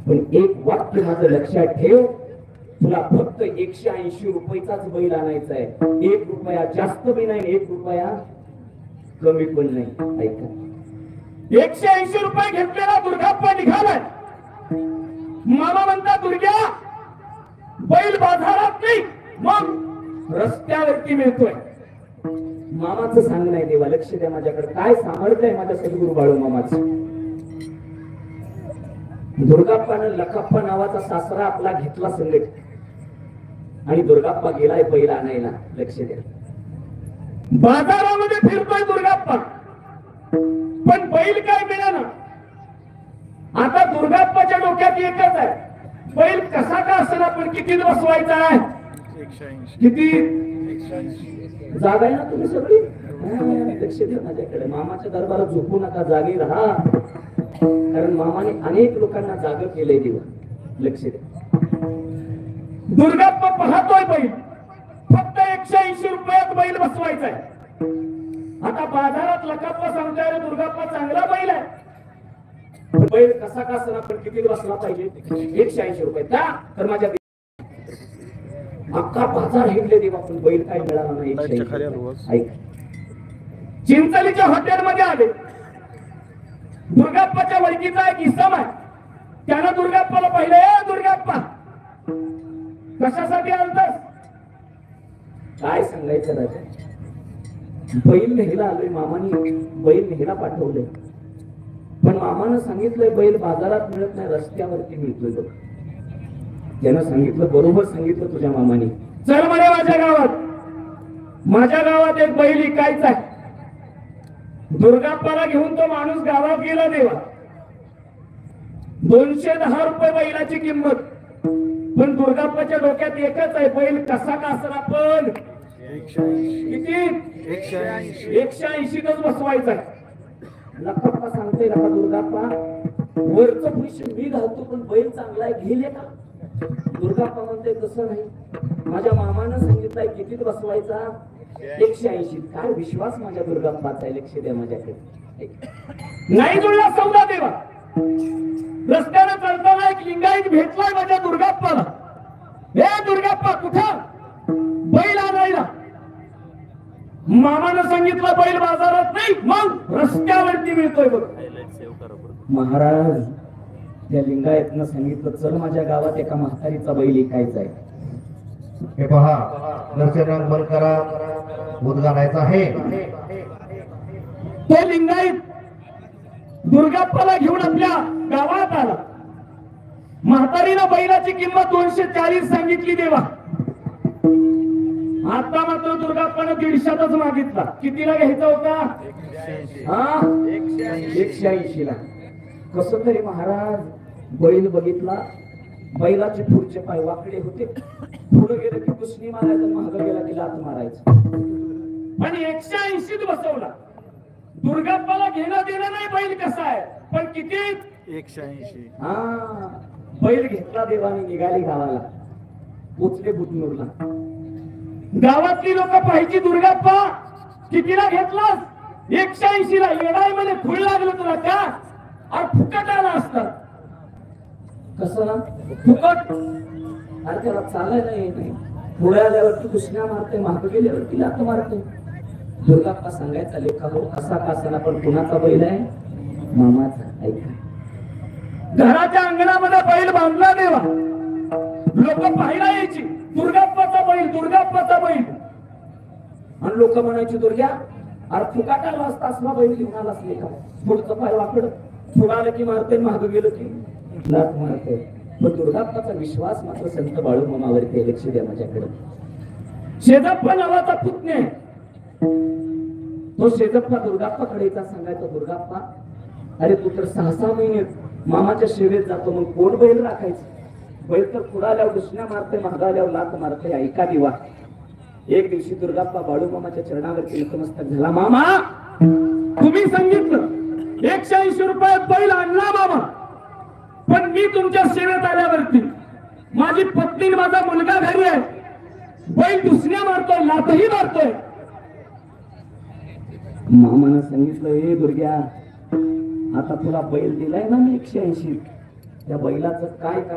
पण एक वाक्य माझं लक्षात ठेव, तुला फक्त 180 रुपयाचाच बैल आणायचा आहे. 1 रुपया जास्त बी नाही, 1 रुपया कमी पण नाही. ऐका, 180 रुपये घेतलेला दुर्गाप्पा निघालाय. मामा म्हणता दुर्ग्या बैल बाजारात नाही, मग रस्त्यावरती मिळतोय. मामाचं सांग नाही देवा, लक्ष द्या माझ्याकडे. काय सामर्थ्य आहे माझ्या सद्गुरू बाळू मामाचं. दुर्गाप्पानं लखाप्पा नावाचा सासरा आपला घेतला संगत आणि दुर्गाप्पा गेलाय बैल आणायला. लक्ष द्या, बाजारामध्ये फिरतोय दुर्गाप्पा, पण बैल काय मिळाला. आता दुर्गाप्पाच्या डोक्यात एकच आहे, बैल कसा का असला पण किती बसवायचा आहे. 180. किती जागा आहे ना तुम्ही सगळी. लक्ष द्या माझ्याकडे. मामाच्या दरबारात झोपू नका, जागी राहा. कारण मामाने अनेक लोकांना जाग केलंय देवा. लक्ष द्या. दुर्गाप्पा पाहतोय बैल, फक्त 180 रुपयात बैल बसवायचा आहे. आता बाजारात लखाप्पा सांगताय दुर्गाप्पा चांगला बैल आहे, बैल कसा का असला पण किती बसला पाहिजे. 180 रुपये द्या. तर माझ्या अख्खा बाजार हिंडले देवा, पण बैल काय मिळाला नाही. 180. ऐक, चिंचलीच्या हॉटेलमध्ये आले. दुर्गाप्पाच्या वळखीचा एक इसम आहे. त्यानं दुर्गाप्पाला पाहिलं, ए दुर्गाप्पा कशासाठी आलतस. काय सांगायचं राजा, बैल नेहला आलोय. मामाने बैल नेहला पाठवलंय, पण मामानं सांगितलंय बैल बाजारात मिळत नाही, रस्त्यावरती मिळतोय बघ. त्यानं सांगितलं, बरोबर सांगितलं तुझ्या मामाने. चल म्हणे माझ्या गावात, माझ्या गावात एक बैल विकायचा आहे. दुर्गाप्पाला घेऊन तो माणूस गावात गेला देवा. 210 रुपये बैलाची किंमत. पण दुर्गाप्पाच्या डोक्यात एकच आहे, बैल कसा का असला पण 180. किती 180. 180 बसवायचा आहे. लखाप्पा सांगते नका दुर्गाप्पा, वरचं पैसे मी घालतो पण बैल चांगला आहे, घेले का. दुर्गाप्पा म्हणते तसं नाही, माझ्या मामानं सांगितलंय कितीत बसवायचा. 180. काय विश्वास माझ्या दुर्गाप्पाचा आहे. लक्ष द्या माझ्याकडे. नाही जुळला सौदा देवा. रस्त्याने चालताना एक लिंगायत भेटलाय माझ्या दुर्गाप्पाला. हे दुर्गाप्पा कुठं बैल आणायला. मामानं सांगितलं बैल बाजारात नाही, मग रस्त्यावरती मिळतोय बघ. महाराज त्या लिंगायतनं सांगितलं, चल माझ्या गावात एका म्हातारीचा बैल ऐकायचा आहे. हे पहा, दर्शन बंद करा, मुद्दा घालायचा आहे. तो लिंगायत दुर्गाप्पाला घेऊन आपल्या गावात आला. म्हातारीनं बैलाची किंमत 240 सांगितली देवा. आता मात्र दुर्गाप्पानं 150च मागितला. कितीला घ्यायचा होता. 180 ला. कसं तरी महाराज बैल बघितला, बैलाचे पुढचे पाय वाकडे होते. पुढे गेलं की कुसनी मारायचं, मागं गेला की लात मारायचं. पण 180 बसवला. दुर्गाप्पाला घेणं देणं नाही बैल कसा आहे, पण किती 180. बैल घेतला देवाने, निघाली गावाला, पोचले बुधनूरला. गावातली लोक पाहिजे दुर्गाप्पा कितीला घेतलास. 180 ला. येडाय मध्ये फुल लागलं तुला का. अरे फुकट आला असता. कसं ना फुकट. अरे त्याला चालायला येत नाही. पुढे आल्यावरती कुसण्या मारते, मागं गेल्यावरती लात मारते. दुर्गाप्पा सांगायचा, लेखा हो कसा कासाला पण कुणाचा बैल आहे. मामाचा. ऐका, घराच्या अंगणामध्ये बैल बांधला देवा. लोक पाहायला यायची, दुर्गाप्पाचा बैल, दुर्गाप्पाचा बैल. आणि लोक म्हणायची, दुर्ग्या अरे फुकाट आला असता, असला बैल घेऊन आलास लेखा. पुढचं पाय वाकड, पुढं आलं की मारते, मागं गेलं की लात मारते. पण दुर्गाप्पाचा विश्वास मात्र संत बाळू मामावरती. लक्ष द्या माझ्याकडे. शेजप्पा नावाचा पुतण्या आहे. तो शेजप्पा दुर्गाप्पाकडे येता, सांगायचा, दुर्गाप्पा अरे तू तर 6-6 महिने मामाच्या सेवेत जातो, मग कोण बैल राखायचं. बैल तर पुढे आल्यावर दुसऱ्या मारते, मागं आल्यावर लात मारते. ऐका दिवा. एक दिवशी दुर्गाप्पा बाळू मामाच्या चरणावरती नतमस्तक झाला. मामा तुम्ही सांगितलं 180 रुपयात बैल आणला मामा, पण मी तुमच्या सेवेत आल्यावरती माझी पत्नी माझा मुलगा घरी आहे, बैल दुसऱ्या मारतोय, लातही मारतोय. मामानं सांगितलं, हे दुर्ग्या आता तुला बैल दिलाय ना मी 180, त्या बैलाचं काय करायचं